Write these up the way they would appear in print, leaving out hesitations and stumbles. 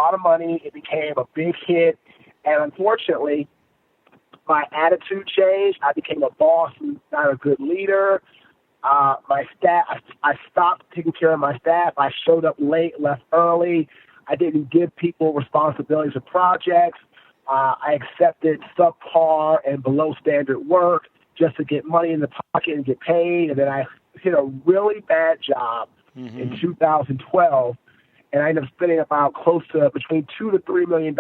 lot of money. It became a big hit. And unfortunately, my attitude changed. I became a boss, not a good leader. My staff, I stopped taking care of my staff. I showed up late, left early. I didn't give people responsibilities of projects. I accepted subpar and below standard work just to get money in the pocket and get paid. And then I hit a really bad job in 2012, and I ended up spending about close to between $2 to $3 million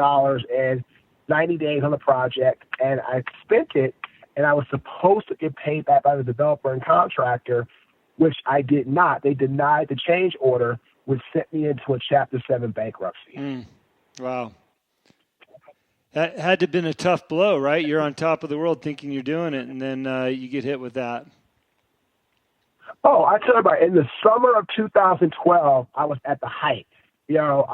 in 90 days on the project. And I spent it, and I was supposed to get paid back by the developer and contractor, which I did not. They denied the change order, which sent me into a Chapter 7 bankruptcy. Wow. That had to have been a tough blow, right? You're on top of the world thinking you're doing it, and then you get hit with that. Oh, I tell you about it. In the summer of 2012, I was at the height. You know,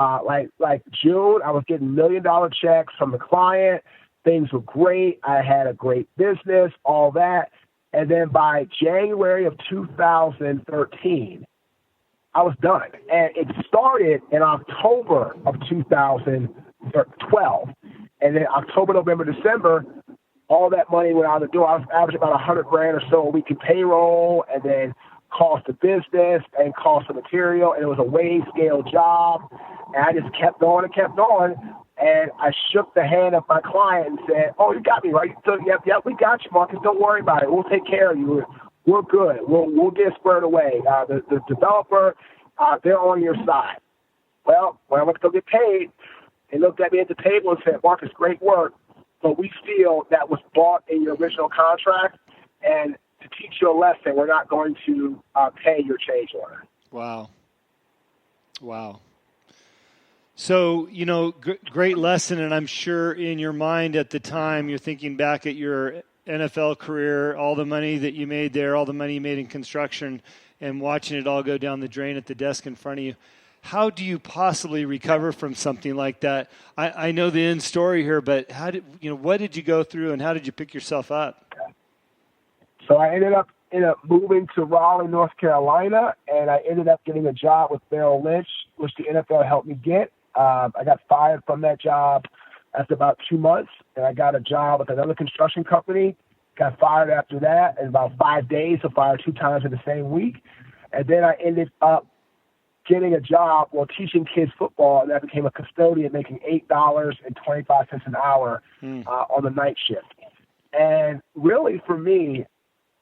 like June, I was getting $1 million checks from the client. Things were great. I had a great business, all that. And then by January of 2013, I was done. And it started in October of 2012. And then October, November, December, all that money went out the door. I was averaging about $100,000 or so a week in payroll, and then cost of business and cost of material. And it was a wage scale job. And I just kept going and kept going. And I shook the hand of my client and said, "Oh, you got me, right? So, yep, we got you, Marques. Don't worry about it. We'll take care of you. We're good. We'll get squared away. The developer, they're on your side." Well, when I went to go get paid, they looked at me at the table and said, "Marques, great work, but we feel that was bought in your original contract, and to teach you a lesson, we're not going to pay your change order." Wow. So, you know, great lesson, and I'm sure in your mind at the time, you're thinking back at your NFL career, all the money that you made there, all the money you made in construction, and watching it all go down the drain at the desk in front of you. How do you possibly recover from something like that? I know the end story here, but what did you go through, and how did you pick yourself up? So I ended up moving to Raleigh, North Carolina, and I ended up getting a job with Merrill Lynch, which the NFL helped me get. I got fired from that job after about 2 months, and I got a job with another construction company. Got fired after that in about 5 days, so fired 2 times in the same week. And then I ended up getting a job teaching kids football, and I became a custodian making $8.25 an hour on the night shift. And really, for me,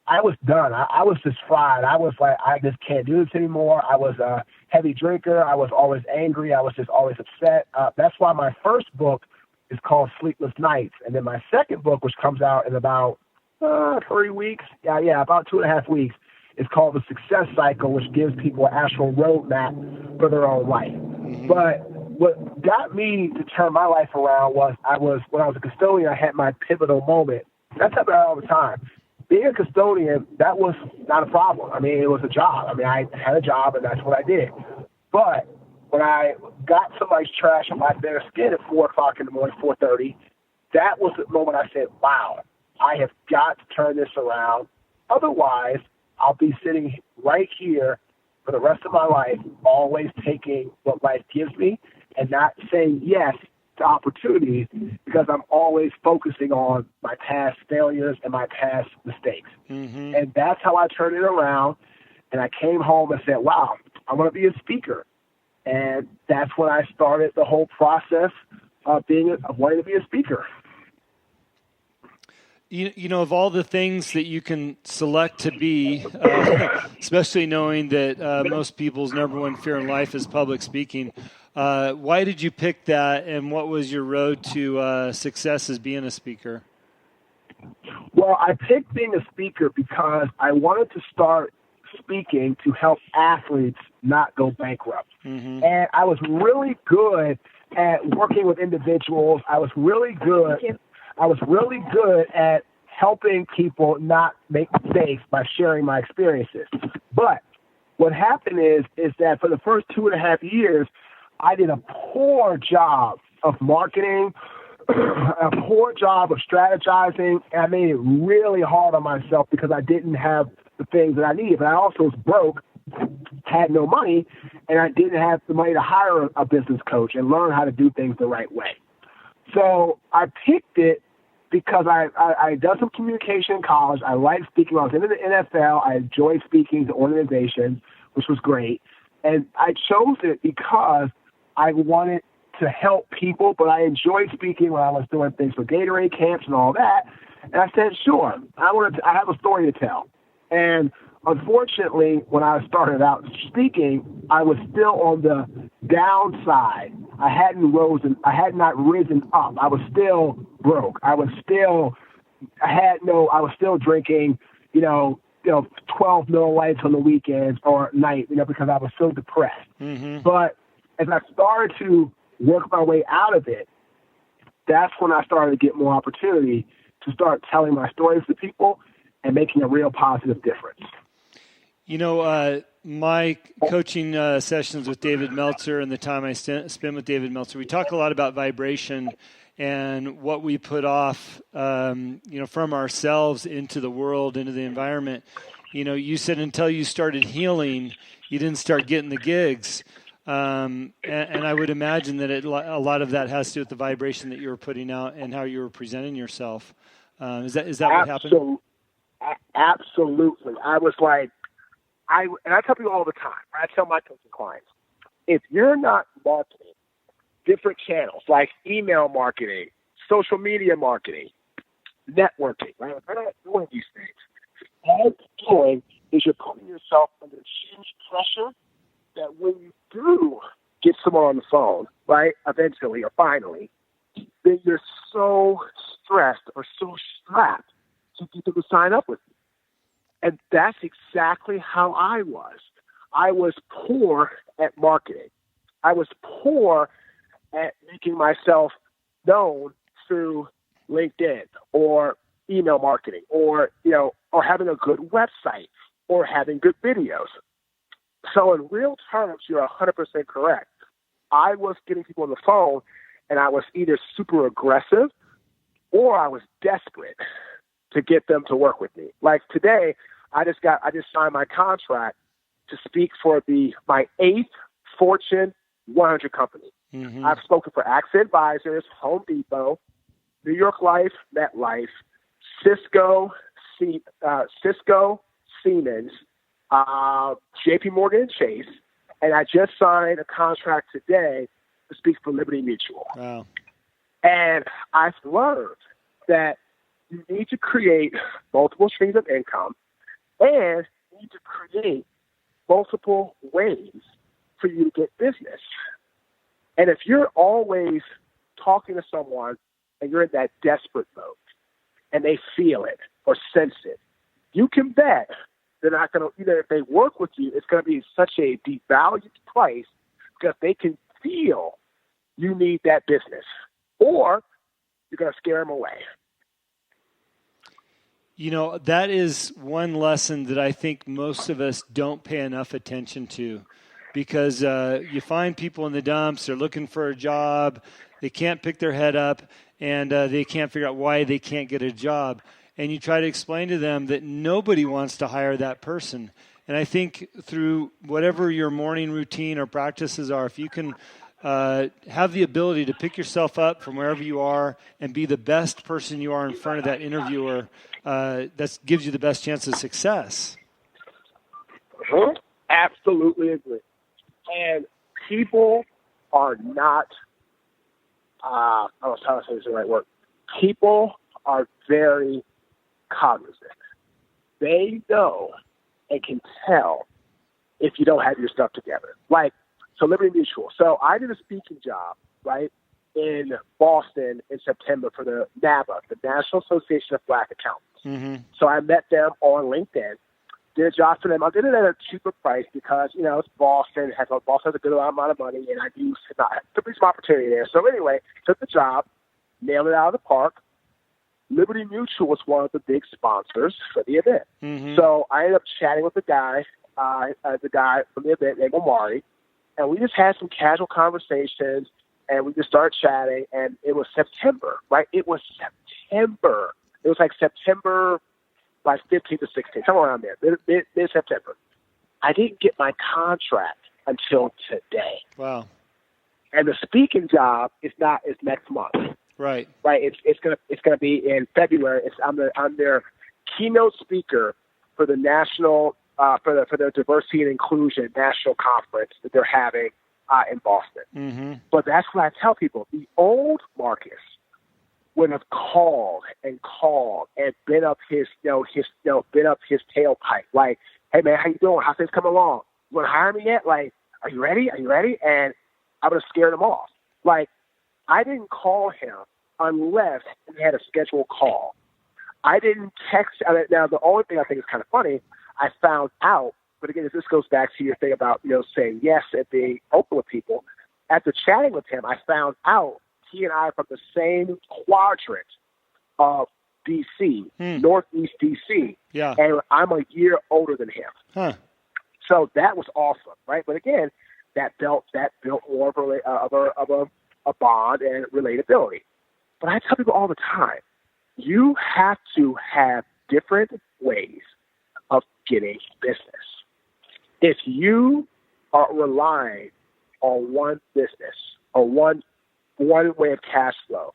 I was done. I was just fried. I was like, I just can't do this anymore. I was a heavy drinker. I was always angry. I was just always upset. That's why my first book is called Sleepless Nights. And then my second book, which comes out in about 3 weeks, about 2.5 weeks, is called The Success Cycle, which gives people an actual roadmap for their own life. Mm-hmm. But what got me to turn my life around was when I was a custodian, I had my pivotal moment. That's happened all the time. Being a custodian, that was not a problem. I mean, it was a job. I mean, I had a job, and that's what I did. But when I got somebody's trash on my bare skin at 4 o'clock in the morning, 4:30, that was the moment I said, wow, I have got to turn this around. Otherwise, I'll be sitting right here for the rest of my life, always taking what life gives me and not saying yes to opportunities because I'm always focusing on my past failures and my past mistakes. Mm-hmm. And that's how I turned it around. And I came home and said, wow, I want to be a speaker. And that's when I started the whole process of wanting to be a speaker. You know, of all the things that you can select to be, especially knowing that most people's number one fear in life is public speaking, why did you pick that, and what was your road to success as being a speaker? Well, I picked being a speaker because I wanted to start speaking to help athletes not go bankrupt. Mm-hmm. And I was really good at working with individuals. I was really good at helping people not make mistakes by sharing my experiences. But what happened is that for the first 2.5 years, I did a poor job of marketing, a poor job of strategizing, and I made it really hard on myself because I didn't have the things that I needed. But I also was broke, had no money, and I didn't have the money to hire a business coach and learn how to do things the right way. So I picked it because I done some communication in college. I liked speaking. When I was in the NFL, I enjoyed speaking to organizations, which was great. And I chose it because I wanted to help people, but I enjoyed speaking when I was doing things for Gatorade camps and all that. And I said, sure, I have a story to tell. And unfortunately, when I started out speaking, I was still on the downside. I had not risen up. I was still broke. I was still drinking, 12 Miller Lights on the weekends or at night, because I was so depressed. Mm-hmm. But as I started to work my way out of it, that's when I started to get more opportunity to start telling my stories to people and making a real positive difference. My coaching sessions with David Meltzer and the time I spent with David Meltzer, we talk a lot about vibration and what we put off, from ourselves into the world, into the environment. You said until you started healing, you didn't start getting the gigs. And I would imagine that a lot of that has to do with the vibration that you were putting out and how you were presenting yourself. Is that what happened? Absolutely. I was like, I tell people all the time, I tell my coaching clients, if you're not marketing different channels like email marketing, social media marketing, networking, right? If you're not doing these things, all you're doing is you're putting yourself under huge pressure that when you do get someone on the phone, right, eventually or finally, then you're so stressed or so strapped to get them to sign up with you. And that's exactly how I was. I was poor at marketing. I was poor at making myself known through LinkedIn or email marketing or having a good website or having good videos. So in real terms, you're 100% correct. I was getting people on the phone and I was either super aggressive or I was desperate to get them to work with me. Like today, I just signed my contract to speak for my 8th Fortune 100 company. Mm-hmm. I've spoken for AXA Advisors, Home Depot, New York Life, MetLife, Cisco, Siemens, JP Morgan and Chase, and I just signed a contract today to speak for Liberty Mutual. Wow. And I've learned that you need to create multiple streams of income and you need to create multiple ways for you to get business. And if you're always talking to someone and you're in that desperate mode and they feel it or sense it, you can bet they're not going to, either if they work with you, it's going to be such a devalued price because they can feel you need that business, or you're going to scare them away. That is one lesson that I think most of us don't pay enough attention to, because you find people in the dumps, they're looking for a job, they can't pick their head up, and they can't figure out why they can't get a job. And you try to explain to them that nobody wants to hire that person. And I think through whatever your morning routine or practices are, if you can have the ability to pick yourself up from wherever you are and be the best person you are in front of that interviewer, that gives you the best chance of success. Mm-hmm. Absolutely agree. And people are not, I was trying to say this the right word. People are very cognizant. They know and can tell if you don't have your stuff together. So Liberty Mutual. So I did a speaking job, right, in Boston in September for the NABA, the National Association of Black Accountants. Mm-hmm. So I met them on LinkedIn, did a job for them. I did it at a cheaper price because, it's Boston, Boston has a good amount of money, and I took some opportunity there. So anyway, took the job, nailed it out of the park. Liberty Mutual was one of the big sponsors for the event. Mm-hmm. So I ended up chatting with the guy from the event named Omari, and we just had some casual conversations, and we just started chatting, and it was September, right? It was September. It was like September 15th to 16th, somewhere around there, mid-September. I didn't get my contract until today. Wow. And the speaking job is next month. Right. Right. It's gonna be in February. I'm their keynote speaker for the national for the diversity and inclusion national conference that they're having in Boston. Mm-hmm. But that's what I tell people. The old Marques would have called and been up his tailpipe. Like, hey man, how you doing? How's things coming along? You want to hire me yet? Like, are you ready? Are you ready? And I would have scared him off. Like, I didn't call him unless we had a scheduled call. I didn't text. Now, the only thing I think is kind of funny, I found out, but again, this goes back to your thing about, saying yes and being open with people. After chatting with him, I found out he and I are from the same quadrant of D.C., Northeast D.C., and I'm a year older than him. Huh. So that was awesome, right? But again, that built more of a bond and relatability. But I tell people all the time, you have to have different ways of getting business. If you are relying on one business or one way of cash flow,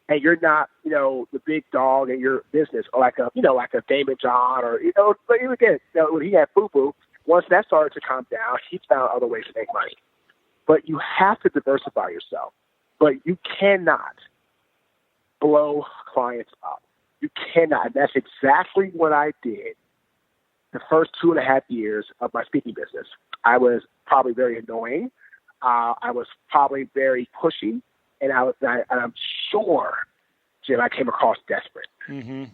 and you're not, the big dog in your business, or like a Damon John, or but again, when he had Fubu, once that started to calm down, he found other ways to make money. But you have to diversify yourself. But you cannot blow clients up. You cannot. And that's exactly what I did the first 2.5 years of my speaking business. I was probably very annoying. I was probably very pushy. And I'm sure, Jim, I came across desperate. Mm-hmm.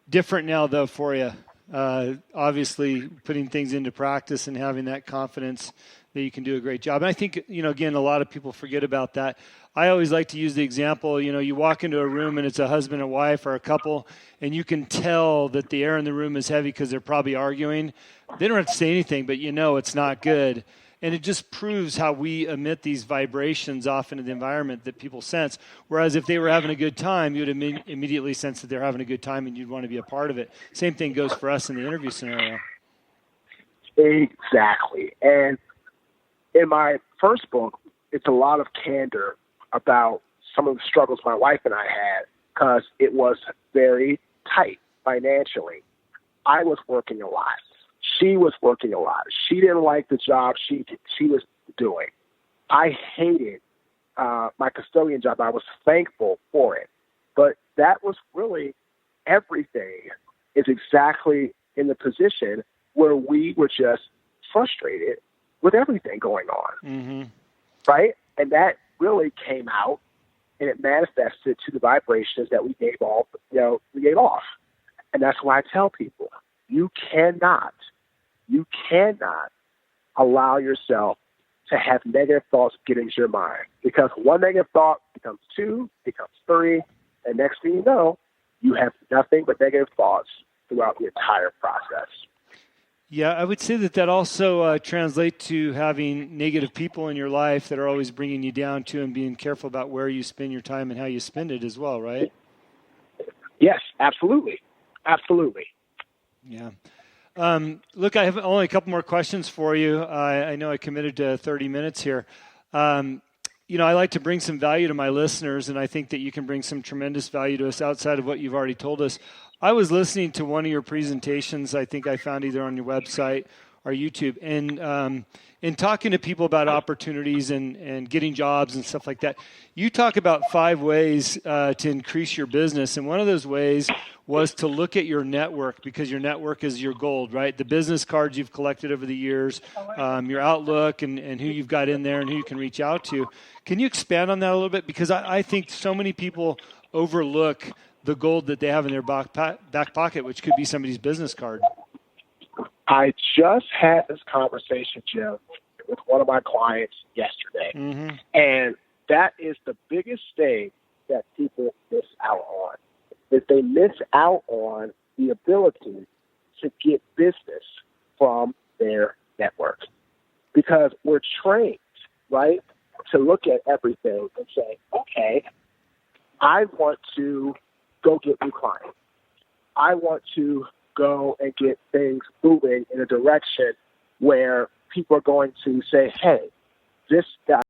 Different now, though, for you. Obviously, putting things into practice and having that confidence that you can do a great job. And I think, again, a lot of people forget about that. I always like to use the example, you walk into a room and it's a husband and wife or a couple, and you can tell that the air in the room is heavy because they're probably arguing. They don't have to say anything, but it's not good. And it just proves how we emit these vibrations off into the environment that people sense. Whereas if they were having a good time, you'd immediately sense that they're having a good time and you'd want to be a part of it. Same thing goes for us in the interview scenario. Exactly. And in my first book, it's a lot of candor about some of the struggles my wife and I had because it was very tight financially. I was working a lot. She was working a lot. She didn't like the job she was doing. I hated my custodian job. I was thankful for it. But that was really everything is exactly in the position where we were just frustrated with everything going on. Mm-hmm. Right? And that really came out and it manifested to the vibrations that we gave off, And that's why I tell people, you cannot allow yourself to have negative thoughts get into your mind, because one negative thought becomes 2, becomes 3, and next thing you know, you have nothing but negative thoughts throughout the entire process. Yeah, I would say that also translates to having negative people in your life that are always bringing you down too, and being careful about where you spend your time and how you spend it as well, right? Yes, absolutely. Absolutely. Yeah. Look, I have only a couple more questions for you. I know I committed to 30 minutes here. I like to bring some value to my listeners, and I think that you can bring some tremendous value to us outside of what you've already told us. I was listening to one of your presentations, I think I found either on your website or YouTube, and in talking to people about opportunities and getting jobs and stuff like that, you talk about 5 ways to increase your business, and one of those ways was to look at your network, because your network is your gold, right? The business cards you've collected over the years, your outlook and who you've got in there and who you can reach out to. Can you expand on that a little bit? Because I think so many people overlook the gold that they have in their back pocket, which could be somebody's business card. I just had this conversation, Jim, with one of my clients yesterday. Mm-hmm. And that is the biggest thing that people miss out on, is they miss out on the ability to get business from their network. Because we're trained, right, to look at everything and say, okay, I want to go get new clients. I want to go and get things moving in a direction where people are going to say, hey, this guy